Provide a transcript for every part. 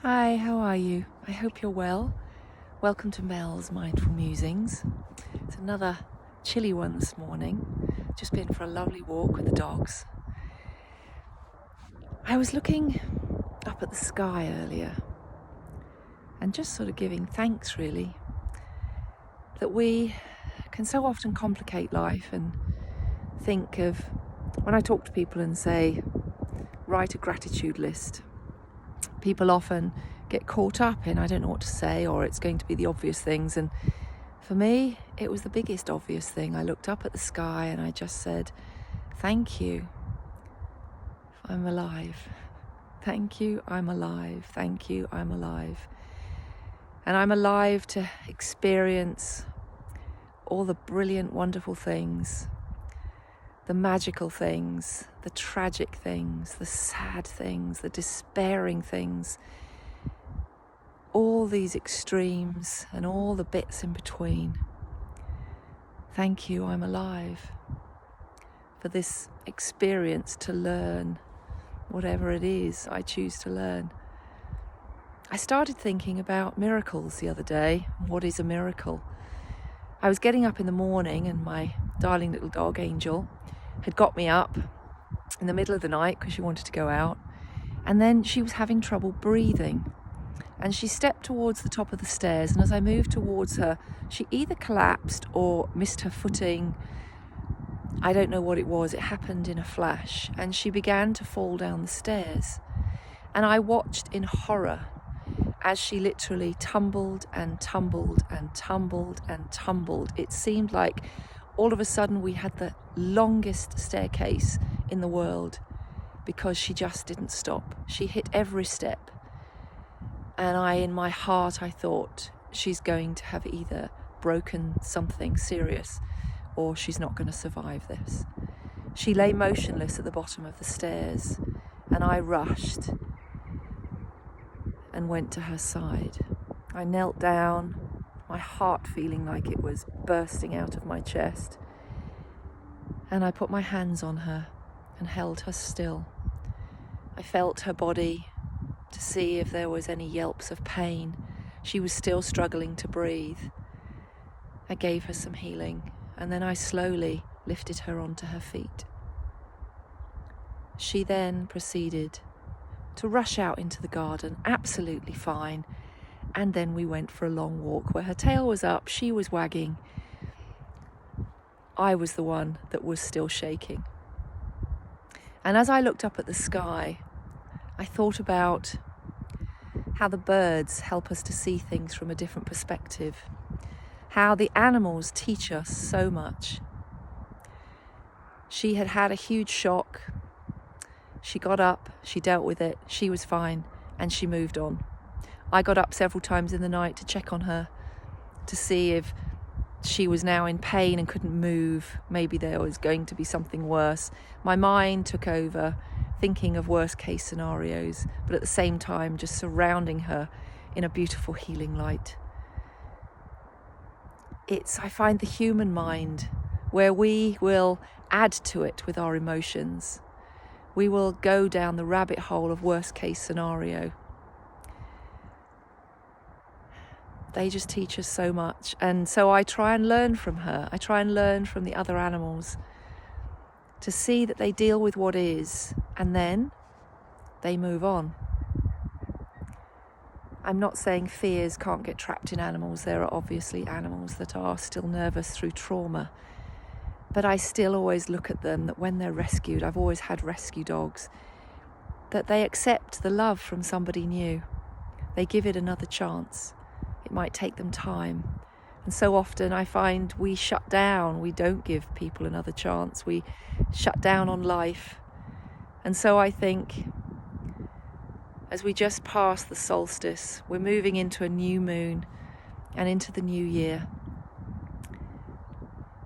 Hi, how are you? I hope you're well. Welcome to Mel's Mindful Musings. It's another chilly one this morning. Just been for a lovely walk with the dogs. I was looking up at the sky earlier and just sort of giving thanks, really, that we can so often complicate life and think of, when I talk to people and say, write a gratitude list, people often get caught up in, I don't know what to say, or it's going to be the obvious things. And for me, it was the biggest obvious thing. I looked up at the sky and I just said, thank you, I'm alive. Thank you, I'm alive. Thank you, I'm alive. And I'm alive to experience all the brilliant, wonderful things, the magical things, the tragic things, the sad things, the despairing things, all these extremes and all the bits in between. Thank you, I'm alive, for this experience to learn whatever it is I choose to learn. I started thinking about miracles the other day. What is a miracle? I was getting up in the morning and my darling little dog, Angel, had got me up in the middle of the night because she wanted to go out, and then she was having trouble breathing. And she stepped towards the top of the stairs, and as I moved towards her, she either collapsed or missed her footing. I don't know what it was. It happened in a flash, and she began to fall down the stairs. And I watched in horror as she literally tumbled and tumbled and tumbled and tumbled. It seemed like all of a sudden we had the longest staircase in the world because she just didn't stop. She hit every step. And in my heart, I thought, she's going to have either broken something serious or she's not going to survive this. She lay motionless at the bottom of the stairs, and I rushed and went to her side. I knelt down, my heart feeling like it was bursting out of my chest, and I put my hands on her and held her still. I felt her body to see if there was any yelps of pain. She was still struggling to breathe. I gave her some healing, and then I slowly lifted her onto her feet. She then proceeded to rush out into the garden, absolutely fine, and then we went for a long walk where her tail was up, she was wagging. I was the one that was still shaking. And as I looked up at the sky, I thought about how the birds help us to see things from a different perspective, how the animals teach us so much. She had had a huge shock. She got up, she dealt with it, she was fine, and she moved on. I got up several times in the night to check on her, to see if she was now in pain and couldn't move. Maybe there was going to be something worse. My mind took over, thinking of worst case scenarios, but at the same time just surrounding her in a beautiful healing light. I find the human mind where we will add to it with our emotions. We will go down the rabbit hole of worst case scenario. They just teach us so much. And so I try and learn from her. I try and learn from the other animals to see that they deal with what is, and then they move on. I'm not saying fears can't get trapped in animals. There are obviously animals that are still nervous through trauma. But I still always look at them that when they're rescued, I've always had rescue dogs, that they accept the love from somebody new. They give it another chance. It might take them time. And so often I find we shut down. We don't give people another chance. We shut down on life. And so I think as we just pass the solstice, we're moving into a new moon and into the new year.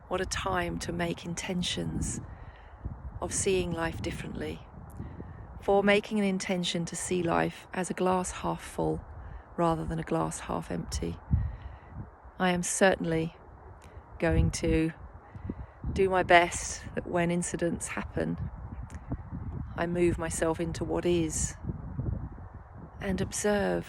What a time to make intentions of seeing life differently, for making an intention to see life as a glass half full rather than a glass half empty. I am certainly going to do my best that when incidents happen, I move myself into what is and observe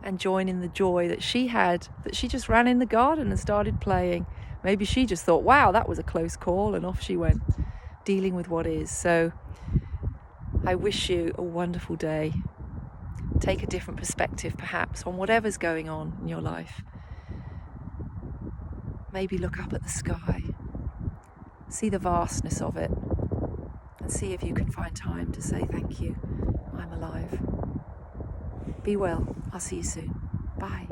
and join in the joy that she had, that she just ran in the garden and started playing. Maybe she just thought, wow, that was a close call, and off she went, dealing with what is. So I wish you a wonderful day. Take a different perspective, perhaps, on whatever's going on in your life. Maybe look up at the sky, see the vastness of it, and see if you can find time to say thank you. I'm alive. Be well. I'll see you soon. Bye.